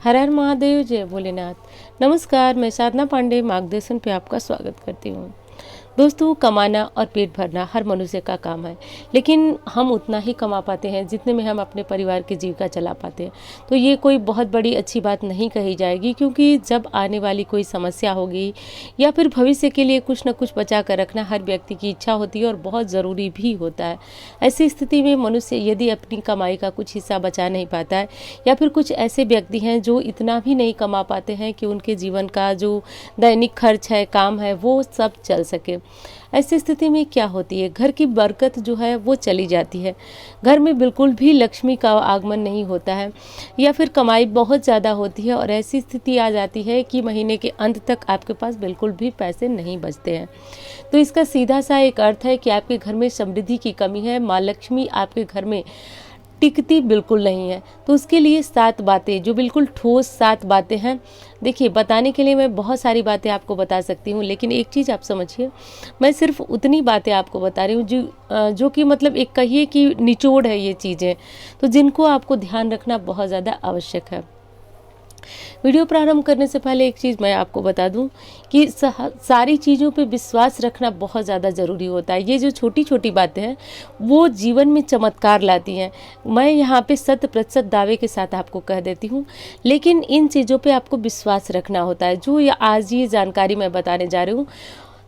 हर हर महादेव, जय भोलेनाथ। नमस्कार, मैं साधना पांडे मार्गदर्शन पे आपका स्वागत करती हूँ। दोस्तों, कमाना और पेट भरना हर मनुष्य का काम है, लेकिन हम उतना ही कमा पाते हैं जितने में हम अपने परिवार की जीविका चला पाते हैं। तो ये कोई बहुत बड़ी अच्छी बात नहीं कही जाएगी, क्योंकि जब आने वाली कोई समस्या होगी या फिर भविष्य के लिए कुछ न कुछ बचा कर रखना हर व्यक्ति की इच्छा होती है और बहुत ज़रूरी भी होता है। ऐसी स्थिति में मनुष्य यदि अपनी कमाई का कुछ हिस्सा बचा नहीं पाता है, या फिर कुछ ऐसे व्यक्ति हैं जो इतना भी नहीं कमा पाते हैं कि उनके जीवन का जो दैनिक खर्च है, काम है, वो सब चल सके। ऐसी स्थिति में क्या होती है, घर की बरकत जो है वो चली जाती है। घर में बिल्कुल भी लक्ष्मी का आगमन नहीं होता है, या फिर कमाई बहुत ज़्यादा होती है और ऐसी स्थिति आ जाती है कि महीने के अंत तक आपके पास बिल्कुल भी पैसे नहीं बचते हैं। तो इसका सीधा सा एक अर्थ है कि आपके घर में समृद्धि की कमी है, माँ लक्ष्मी आपके घर में टिकती बिल्कुल नहीं है। तो उसके लिए 7 बातें, जो बिल्कुल ठोस 7 बातें हैं। देखिए, बताने के लिए मैं बहुत सारी बातें आपको बता सकती हूँ, लेकिन एक चीज़ आप समझिए, मैं सिर्फ उतनी बातें आपको बता रही हूँ जो कि मतलब एक कहिए कि निचोड़ है ये चीज़ें, तो जिनको आपको ध्यान रखना बहुत ज़्यादा आवश्यक है। वीडियो प्रारंभ करने से पहले एक चीज़ मैं आपको बता दूं कि सारी चीज़ों पे विश्वास रखना बहुत ज़्यादा ज़रूरी होता है। ये जो छोटी छोटी बातें हैं वो जीवन में चमत्कार लाती हैं। मैं यहाँ पे 100% दावे के साथ आपको कह देती हूँ, लेकिन इन चीज़ों पे आपको विश्वास रखना होता है। जो आज ये जानकारी मैं बताने जा रही हूँ,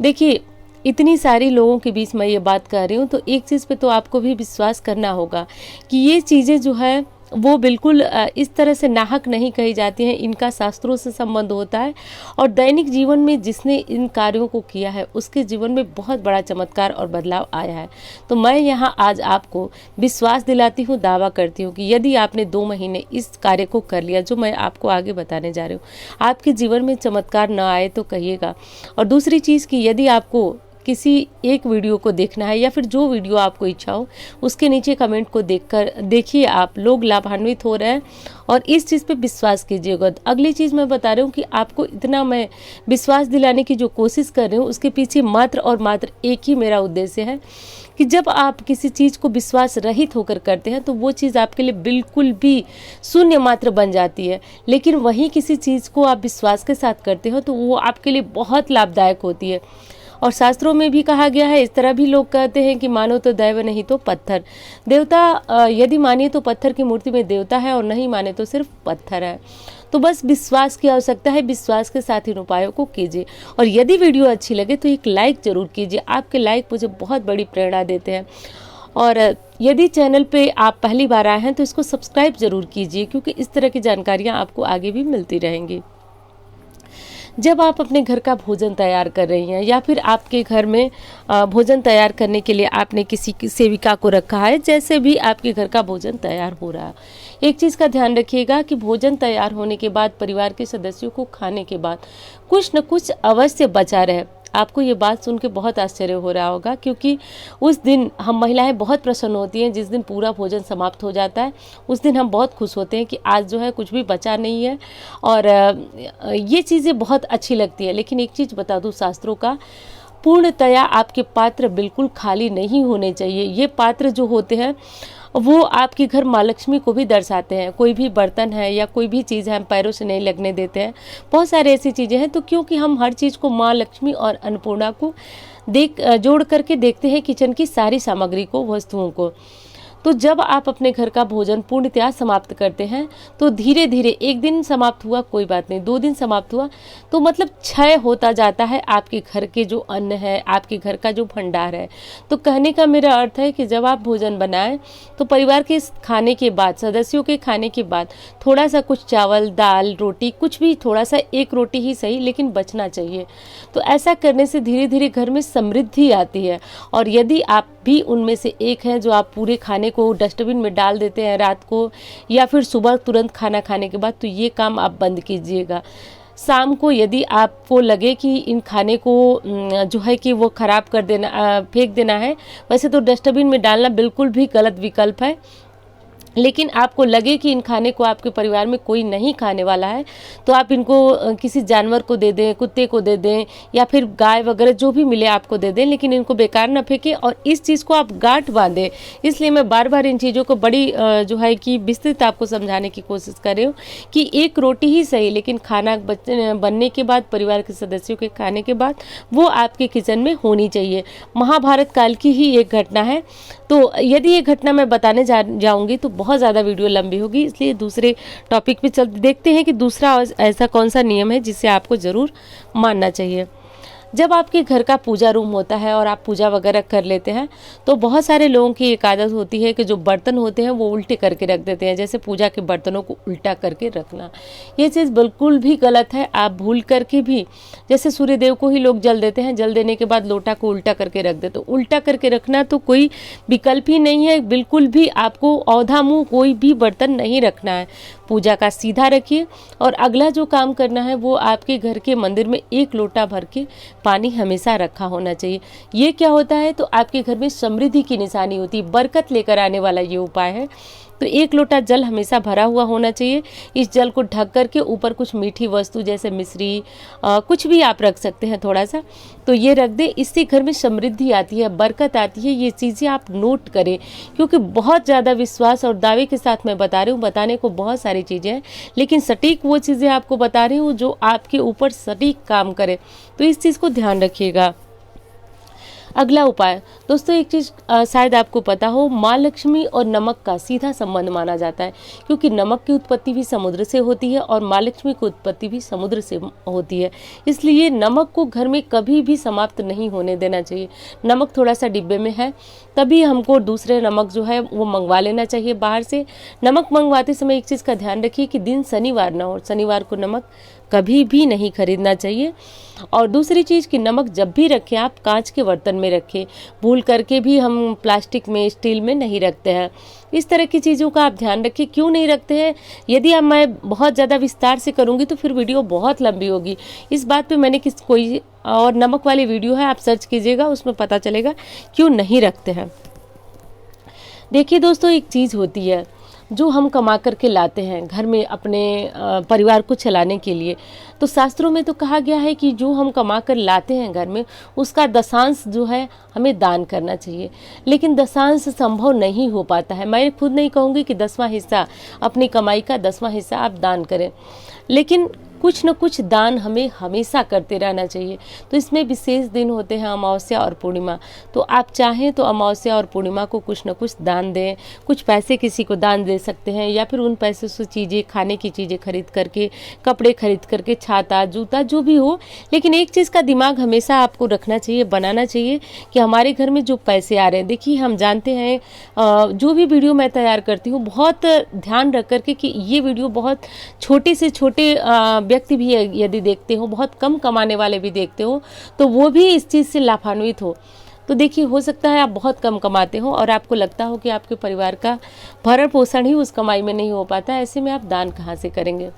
देखिए, इतनी सारी लोगों के बीच मैं ये बात कर रही हूँ, तो एक चीज़ पे तो आपको भी विश्वास करना होगा कि ये चीज़ें जो है वो बिल्कुल इस तरह से नाहक नहीं कही जाती हैं। इनका शास्त्रों से संबंध होता है और दैनिक जीवन में जिसने इन कार्यों को किया है उसके जीवन में बहुत बड़ा चमत्कार और बदलाव आया है। तो मैं यहाँ आज आपको विश्वास दिलाती हूँ, दावा करती हूँ कि यदि आपने 2 महीने इस कार्य को कर लिया जो मैं आपको आगे बताने जा रही हूँ, आपके जीवन में चमत्कार न आए तो कहिएगा। और दूसरी चीज़ कि यदि आपको किसी एक वीडियो को देखना है या फिर जो वीडियो आपको इच्छा हो, उसके नीचे कमेंट को देखिए, आप लोग लाभान्वित हो रहे हैं और इस चीज़ पे विश्वास कीजिएगा। अगली चीज़ मैं बता रही हूँ कि आपको इतना मैं विश्वास दिलाने की जो कोशिश कर रही हूँ उसके पीछे मात्र और मात्र एक ही मेरा उद्देश्य है कि जब आप किसी चीज़ को विश्वास रहित होकर करते हैं तो वो चीज़ आपके लिए बिल्कुल भी शून्य मात्र बन जाती है, लेकिन वहीं किसी चीज़ को आप विश्वास के साथ करते हो तो वो आपके लिए बहुत लाभदायक होती है। और शास्त्रों में भी कहा गया है, इस तरह भी लोग कहते हैं कि मानो तो दैव नहीं तो पत्थर। देवता यदि मानिए तो पत्थर की मूर्ति में देवता है और नहीं माने तो सिर्फ पत्थर है। तो बस विश्वास की आवश्यकता है, विश्वास के साथ इन उपायों को कीजिए। और यदि वीडियो अच्छी लगे तो एक लाइक जरूर कीजिए, आपके लाइक मुझे बहुत बड़ी प्रेरणा देते हैं। और यदि चैनल पे आप पहली बार आए हैं तो इसको सब्सक्राइब जरूर कीजिए, क्योंकि इस तरह की जानकारियाँ आपको आगे भी मिलती रहेंगी। जब आप अपने घर का भोजन तैयार कर रही हैं या फिर आपके घर में भोजन तैयार करने के लिए आपने किसी की सेविका को रखा है, जैसे भी आपके घर का भोजन तैयार हो रहा है, एक चीज़ का ध्यान रखिएगा कि भोजन तैयार होने के बाद परिवार के सदस्यों को खाने के बाद कुछ न कुछ अवश्य बचा रहे। आपको ये बात सुन के बहुत आश्चर्य हो रहा होगा, क्योंकि उस दिन हम महिलाएं बहुत प्रसन्न होती हैं जिस दिन पूरा भोजन समाप्त हो जाता है। उस दिन हम बहुत खुश होते हैं कि आज जो है कुछ भी बचा नहीं है, और ये चीज़ें बहुत अच्छी लगती है। लेकिन एक चीज़ बता दूँ, शास्त्रों का पूर्णतया आपके पात्र बिल्कुल खाली नहीं होने चाहिए। ये पात्र जो होते हैं वो आपके घर माँ लक्ष्मी को भी दर्शाते हैं। कोई भी बर्तन है या कोई भी चीज़ है हम पैरों से नहीं लगने देते हैं। बहुत सारे ऐसी चीज़ें हैं, तो क्योंकि हम हर चीज़ को माँ लक्ष्मी और अन्नपूर्णा को जोड़ करके देखते हैं, किचन की सारी सामग्री को, वस्तुओं को। तो जब आप अपने घर का भोजन पूर्णतया समाप्त करते हैं तो धीरे धीरे, एक दिन समाप्त हुआ कोई बात नहीं, 2 दिन समाप्त हुआ तो मतलब क्षय होता जाता है आपके घर के जो अन्न है, आपके घर का जो भंडार है। तो कहने का मेरा अर्थ है कि जब आप भोजन बनाएं तो परिवार के खाने के बाद, सदस्यों के खाने के बाद थोड़ा सा कुछ चावल, दाल, रोटी, कुछ भी, थोड़ा सा, एक रोटी ही सही लेकिन बचना चाहिए। तो ऐसा करने से धीरे धीरे घर में समृद्धि आती है। और यदि आप भी उनमें से एक हैं जो आप पूरे खाने को डस्टबिन में डाल देते हैं रात को या फिर सुबह तुरंत खाना खाने के बाद, तो ये काम आप बंद कीजिएगा। शाम को यदि आपको लगे कि इन खाने को जो है कि वो ख़राब कर देना, फेंक देना है, वैसे तो डस्टबिन में डालना बिल्कुल भी गलत विकल्प है। लेकिन आपको लगे कि इन खाने को आपके परिवार में कोई नहीं खाने वाला है, तो आप इनको किसी जानवर को दे दें, कुत्ते को दे दें, या फिर गाय वगैरह जो भी मिले आपको दे दें, लेकिन इनको बेकार ना फेंकें और इस चीज़ को आप गांठ बांधें। इसलिए मैं बार बार इन चीज़ों को बड़ी जो है कि विस्तृत आपको समझाने की कोशिश कर रही हूँ कि एक रोटी ही सही, लेकिन खाना बनने के बाद, परिवार के सदस्यों के खाने के बाद, वो आपके किचन में होनी चाहिए। महाभारत काल की ही एक घटना है। तो यदि ये घटना मैं बताने जाऊंगी तो बहुत ज़्यादा वीडियो लंबी होगी, इसलिए दूसरे टॉपिक पे चल देखते हैं कि दूसरा ऐसा कौन सा नियम है जिसे आपको ज़रूर मानना चाहिए। जब आपके घर का पूजा रूम होता है और आप पूजा वगैरह कर लेते हैं, तो बहुत सारे लोगों की एक आदत होती है कि जो बर्तन होते हैं वो उल्टे करके रख देते हैं, जैसे पूजा के बर्तनों को उल्टा करके रखना। ये चीज़ बिल्कुल भी गलत है। आप भूल करके भी, जैसे सूर्यदेव को ही लोग जल देते हैं, जल देने के बाद लोटा को उल्टा करके रख देते, तो उल्टा करके रखना तो कोई विकल्प ही नहीं है। बिल्कुल भी आपको औधा मुँह कोई भी बर्तन नहीं रखना है। पूजा का सीधा रखिए और अगला जो काम करना है वो आपके घर के मंदिर में 1 लोटा भर के पानी हमेशा रखा होना चाहिए। ये क्या होता है, तो आपके घर में समृद्धि की निशानी होती है, बरकत लेकर आने वाला ये उपाय है। तो 1 लोटा जल हमेशा भरा हुआ होना चाहिए। इस जल को ढक करके ऊपर कुछ मीठी वस्तु जैसे मिश्री, कुछ भी आप रख सकते हैं थोड़ा सा, तो ये रख दें। इससे घर में समृद्धि आती है, बरकत आती है। ये चीज़ें आप नोट करें, क्योंकि बहुत ज़्यादा विश्वास और दावे के साथ मैं बता रही हूँ। बताने को बहुत सारी चीज़ें हैं, लेकिन सटीक वो चीज़ें आपको बता रही हूँ जो आपके ऊपर सटीक काम करे, तो इस चीज़ को ध्यान रखिएगा। अगला उपाय दोस्तों, एक चीज़ शायद आपको पता हो, माँ लक्ष्मी और नमक का सीधा संबंध माना जाता है, क्योंकि नमक की उत्पत्ति भी समुद्र से होती है और माँ लक्ष्मी की उत्पत्ति भी समुद्र से होती है। इसलिए नमक को घर में कभी भी समाप्त नहीं होने देना चाहिए। नमक थोड़ा सा डिब्बे में है, तभी हमको दूसरे नमक जो है वो मंगवा लेना चाहिए बाहर से। नमक मंगवाते समय एक चीज़ का ध्यान रखिए कि दिन शनिवार ना हो, शनिवार को नमक कभी भी नहीं खरीदना चाहिए। और दूसरी चीज़ कि नमक जब भी रखें आप कांच के बर्तन में रखें, भूल करके भी हम प्लास्टिक में, स्टील में नहीं रखते हैं। इस तरह की चीज़ों का आप ध्यान रखिए। क्यों नहीं रखते हैं, यदि अब मैं बहुत ज़्यादा विस्तार से करूँगी तो फिर वीडियो बहुत लंबी होगी। इस बात पे मैंने कोई और नमक वाली वीडियो है, आप सर्च कीजिएगा, उसमें पता चलेगा क्यों नहीं रखते हैं। देखिए दोस्तों, एक चीज़ होती है जो हम कमा करके लाते हैं घर में अपने परिवार को चलाने के लिए, तो शास्त्रों में तो कहा गया है कि जो हम कमा कर लाते हैं घर में, उसका दशांश जो है हमें दान करना चाहिए। लेकिन दशांश संभव नहीं हो पाता है। मैं खुद नहीं कहूँगी कि 10वां हिस्सा, अपनी कमाई का 10वां हिस्सा आप दान करें, लेकिन कुछ न कुछ दान हमें हमेशा करते रहना चाहिए। तो इसमें विशेष दिन होते हैं अमावस्या और पूर्णिमा, तो आप चाहें तो अमावस्या और पूर्णिमा को कुछ न कुछ दान दें। कुछ पैसे किसी को दान दे सकते हैं, या फिर उन पैसे से चीज़ें, खाने की चीज़ें खरीद करके, कपड़े खरीद करके, छाता, जूता, जो भी हो। लेकिन एक चीज़ का दिमाग हमेशा आपको रखना चाहिए, बनाना चाहिए कि हमारे घर में जो पैसे आ रहे हैं, देखिए हम जानते हैं, जो भी वीडियो मैं तैयार करती हूँ बहुत ध्यान रख करके कि ये वीडियो बहुत छोटे से छोटे व्यक्ति भी यदि देखते हो, बहुत कम कमाने वाले भी देखते हो, तो वो भी इस चीज़ से लाभान्वित हो। तो देखिए, हो सकता है आप बहुत कम कमाते हो और आपको लगता हो कि आपके परिवार का भरण पोषण ही उस कमाई में नहीं हो पाता, ऐसे में आप दान कहाँ से करेंगे।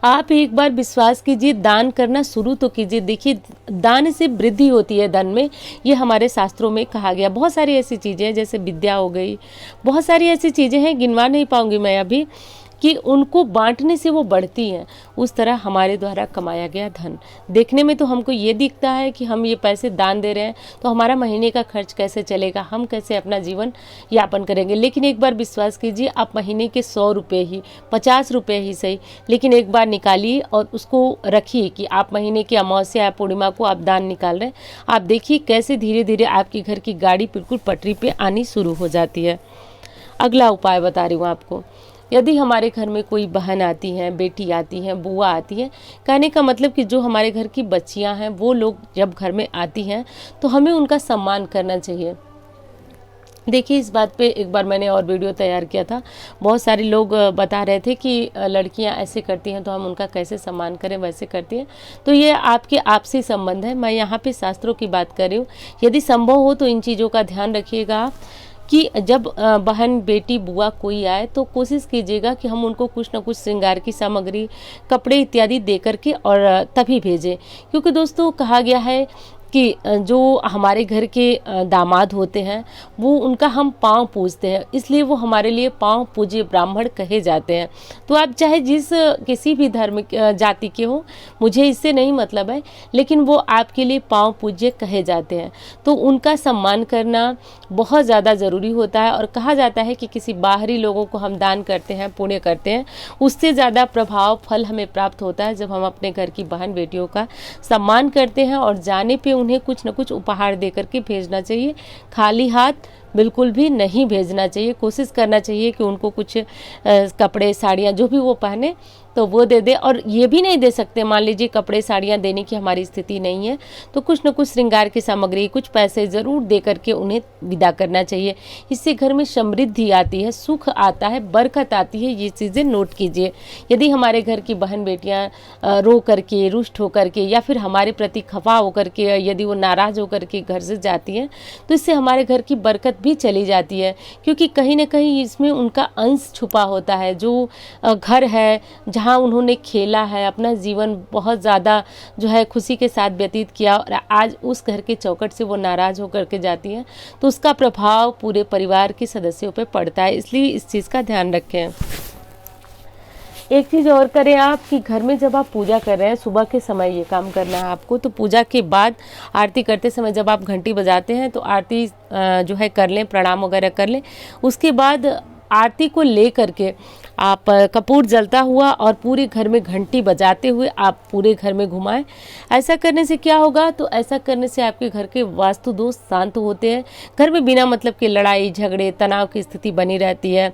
आप एक बार विश्वास कीजिए, दान करना शुरू तो कीजिए। देखिए, दान से वृद्धि होती है धन में, ये हमारे शास्त्रों में कहा गया। बहुत सारी ऐसी चीज़ें हैं, जैसे विद्या हो गई, बहुत सारी ऐसी चीज़ें हैं, गिनवा नहीं पाऊंगी मैं अभी, कि उनको बांटने से वो बढ़ती हैं। उस तरह हमारे द्वारा कमाया गया धन, देखने में तो हमको ये दिखता है कि हम ये पैसे दान दे रहे हैं, तो हमारा महीने का खर्च कैसे चलेगा, हम कैसे अपना जीवन यापन करेंगे। लेकिन एक बार विश्वास कीजिए, आप महीने के 100 रुपये ही, 50 रुपये ही सही, लेकिन एक बार निकालिए और उसको रखिए कि आप महीने की अमावस्या या पूर्णिमा को आप दान निकाल रहे हैं। आप देखिए कैसे धीरे धीरे आपके घर की गाड़ी बिल्कुल पटरी पे आनी शुरू हो जाती है। अगला उपाय बता रही हूँ आपको। यदि हमारे घर में कोई बहन आती हैं, बेटी आती हैं, बुआ आती हैं, कहने का मतलब कि जो हमारे घर की बच्चियां हैं, वो लोग जब घर में आती हैं तो हमें उनका सम्मान करना चाहिए। देखिए, इस बात पे एक बार मैंने और वीडियो तैयार किया था। बहुत सारे लोग बता रहे थे कि लड़कियां ऐसे करती हैं तो हम उनका कैसे सम्मान करें, वैसे करती हैं। तो ये आपके आपसी संबंध है, मैं यहाँ पे शास्त्रों की बात कर रही हूँ। यदि संभव हो तो इन चीज़ों का ध्यान रखिएगा आप कि जब बहन, बेटी, बुआ कोई आए तो कोशिश कीजिएगा कि हम उनको कुछ न कुछ श्रृंगार की सामग्री, कपड़े इत्यादि दे करके और तभी भेजें। क्योंकि दोस्तों कहा गया है कि जो हमारे घर के दामाद होते हैं वो उनका हम पाँव पूजते हैं, इसलिए वो हमारे लिए पाँव पूज्य ब्राह्मण कहे जाते हैं। तो आप चाहे जिस किसी भी धर्म जाति के हो, मुझे इससे नहीं मतलब है, लेकिन वो आपके लिए पाँव पूज्य कहे जाते हैं। तो उनका सम्मान करना बहुत ज़्यादा ज़रूरी होता है। और कहा जाता है कि किसी बाहरी लोगों को हम दान करते हैं, पुण्य करते हैं, उससे ज़्यादा प्रभाव फल हमें प्राप्त होता है जब हम अपने घर की बहन बेटियों का सम्मान करते हैं। और जाने पे उन्हें कुछ न कुछ उपहार दे करके भेजना चाहिए, खाली हाथ बिल्कुल भी नहीं भेजना चाहिए। कोशिश करना चाहिए कि उनको कुछ कपड़े साड़ियाँ जो भी वो पहने तो वो दे दे। और ये भी नहीं दे सकते, मान लीजिए कपड़े साड़ियाँ देने की हमारी स्थिति नहीं है तो कुछ न कुछ श्रृंगार की सामग्री, कुछ पैसे ज़रूर दे करके उन्हें विदा करना चाहिए। इससे घर में समृद्धि आती है, सुख आता है, बरकत आती है। ये चीज़ें नोट कीजिए। यदि हमारे घर की बहन बेटियाँ रो करके, रुष्ट होकर के या फिर हमारे प्रति खफा होकर के, यदि वो नाराज़ होकर के घर से जाती हैं तो इससे हमारे घर की बरकत भी चली जाती है, क्योंकि कहीं ना कहीं इसमें उनका अंश छुपा होता है। जो घर है जहाँ उन्होंने खेला है, अपना जीवन बहुत ज़्यादा जो है खुशी के साथ व्यतीत किया, और आज उस घर के चौखट से वो नाराज़ होकर के जाती हैं तो उसका प्रभाव पूरे परिवार के सदस्यों पर पड़ता है। इसलिए इस चीज़ का ध्यान रखें। एक चीज़ और करें आप कि घर में जब आप पूजा कर रहे हैं, सुबह के समय ये काम करना है आपको, तो पूजा के बाद आरती करते समय जब आप घंटी बजाते हैं तो आरती जो है कर लें, प्रणाम वगैरह कर लें। उसके बाद आरती को ले करके आप कपूर जलता हुआ और पूरे घर में घंटी बजाते हुए आप पूरे घर में घुमाएं। ऐसा करने से क्या होगा, तो ऐसा करने से आपके घर के वास्तु दोष शांत होते हैं। घर में बिना मतलब के लड़ाई झगड़े तनाव की स्थिति बनी रहती है।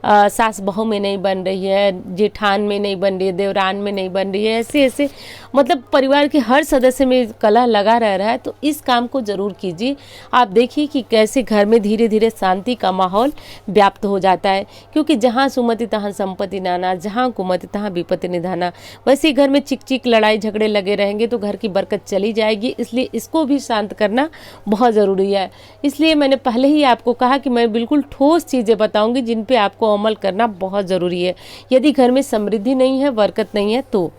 सास बहू में नहीं बन रही है, जेठान में नहीं बन रही है, देवरान में नहीं बन रही है, ऐसे ऐसे मतलब परिवार के हर सदस्य में कलह लगा रह रहा है। तो इस काम को जरूर कीजिए। आप देखिए कि कैसे घर में धीरे धीरे शांति का माहौल व्याप्त हो जाता है, क्योंकि जहाँ सुमति तहाँ संपत्ति नाना, जहाँ कुमति तहाँ विपत्ति निधाना। वैसे घर में चिक चिक लड़ाई झगड़े लगे रहेंगे तो घर की बरकत चली जाएगी। इसलिए इसको भी शांत करना बहुत ज़रूरी है। इसलिए मैंने पहले ही आपको कहा कि मैं बिल्कुल ठोस चीज़ें बताऊंगी जिन पे आपको अमल करना बहुत ज़रूरी है, यदि घर में समृद्धि नहीं है, बरकत नहीं है तो।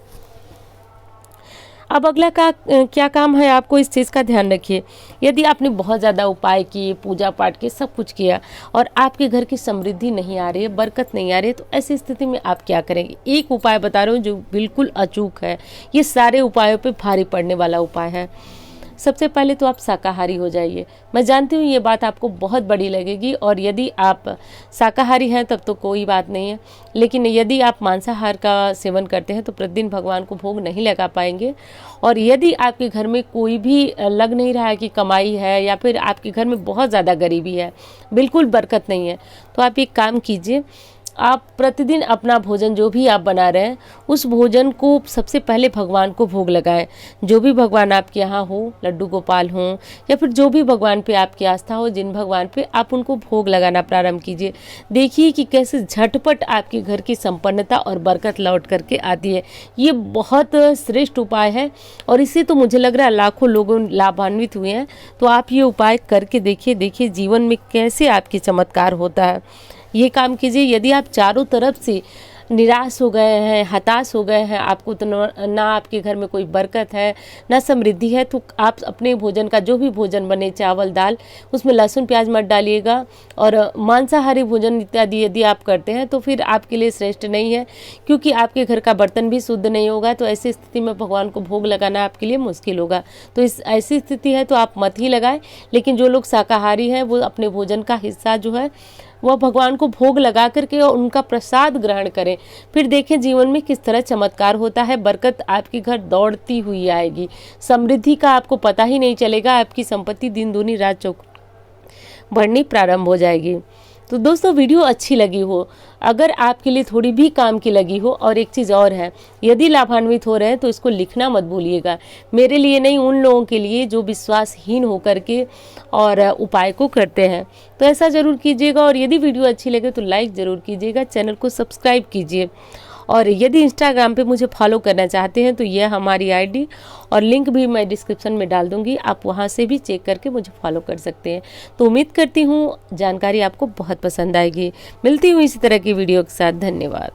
अब अगला क्या काम है, आपको इस चीज़ का ध्यान रखिए। यदि आपने बहुत ज़्यादा उपाय किए, पूजा पाठ किए, सब कुछ किया और आपके घर की समृद्धि नहीं आ रही है, बरकत नहीं आ रही है, तो ऐसी स्थिति में आप क्या करेंगे। एक उपाय बता रहा हूँ जो बिल्कुल अचूक है, ये सारे उपायों पे भारी पड़ने वाला उपाय है। सबसे पहले तो आप शाकाहारी हो जाइए। मैं जानती हूँ ये बात आपको बहुत बड़ी लगेगी, और यदि आप शाकाहारी हैं तब तो कोई बात नहीं है, लेकिन यदि आप मांसाहार का सेवन करते हैं तो प्रतिदिन भगवान को भोग नहीं लगा पाएंगे। और यदि आपके घर में कोई भी लग नहीं रहा है कि कमाई है, या फिर आपके घर में बहुत ज़्यादा गरीबी है, बिल्कुल बरकत नहीं है, तो आप एक काम कीजिए। आप प्रतिदिन अपना भोजन जो भी आप बना रहे हैं उस भोजन को सबसे पहले भगवान को भोग लगाएं। जो भी भगवान आपके यहाँ हो, लड्डू गोपाल हों या फिर जो भी भगवान पे आपकी आस्था हो, जिन भगवान पे आप उनको भोग लगाना प्रारंभ कीजिए। देखिए कि कैसे झटपट आपके घर की संपन्नता और बरकत लौट करके आती है। ये बहुत श्रेष्ठ उपाय है और इससे तो मुझे लग रहा है लाखों लोगों लाभान्वित हुए हैं। तो आप ये उपाय करके देखिए जीवन में कैसे आपकी चमत्कार होता है। ये काम कीजिए। यदि आप चारों तरफ से निराश हो गए हैं, हताश हो गए हैं, आपको तो ना आपके घर में कोई बरकत है, ना समृद्धि है, तो आप अपने भोजन का जो भी भोजन बने, चावल दाल, उसमें लहसुन प्याज मत डालिएगा। और मांसाहारी भोजन इत्यादि यदि आप करते हैं तो फिर आपके लिए श्रेष्ठ नहीं है, क्योंकि आपके घर का बर्तन भी शुद्ध नहीं होगा। तो ऐसी स्थिति में भगवान को भोग लगाना आपके लिए मुश्किल होगा। तो इस ऐसी स्थिति है तो आप मत ही लगाएं। लेकिन जो लोग शाकाहारी हैं वो अपने भोजन का हिस्सा जो है वह भगवान को भोग लगा करके और उनका प्रसाद ग्रहण करें। फिर देखें जीवन में किस तरह चमत्कार होता है। बरकत आपके घर दौड़ती हुई आएगी। समृद्धि का आपको पता ही नहीं चलेगा। आपकी संपत्ति दिन दूनी रात चौगुनी बढ़नी प्रारंभ हो जाएगी। तो दोस्तों वीडियो अच्छी लगी हो, अगर आपके लिए थोड़ी भी काम की लगी हो, और एक चीज़ और है, यदि लाभान्वित हो रहे हैं तो इसको लिखना मत भूलिएगा। मेरे लिए नहीं, उन लोगों के लिए जो विश्वासहीन होकर के और उपाय को करते हैं। तो ऐसा ज़रूर कीजिएगा। और यदि वीडियो अच्छी लगे तो लाइक ज़रूर कीजिएगा, चैनल को सब्सक्राइब कीजिए। और यदि इंस्टाग्राम पे मुझे फॉलो करना चाहते हैं तो यह हमारी आईडी और लिंक भी मैं डिस्क्रिप्शन में डाल दूंगी, आप वहां से भी चेक करके मुझे फॉलो कर सकते हैं। तो उम्मीद करती हूँ जानकारी आपको बहुत पसंद आएगी। मिलती हूँ इसी तरह की वीडियो के साथ। धन्यवाद।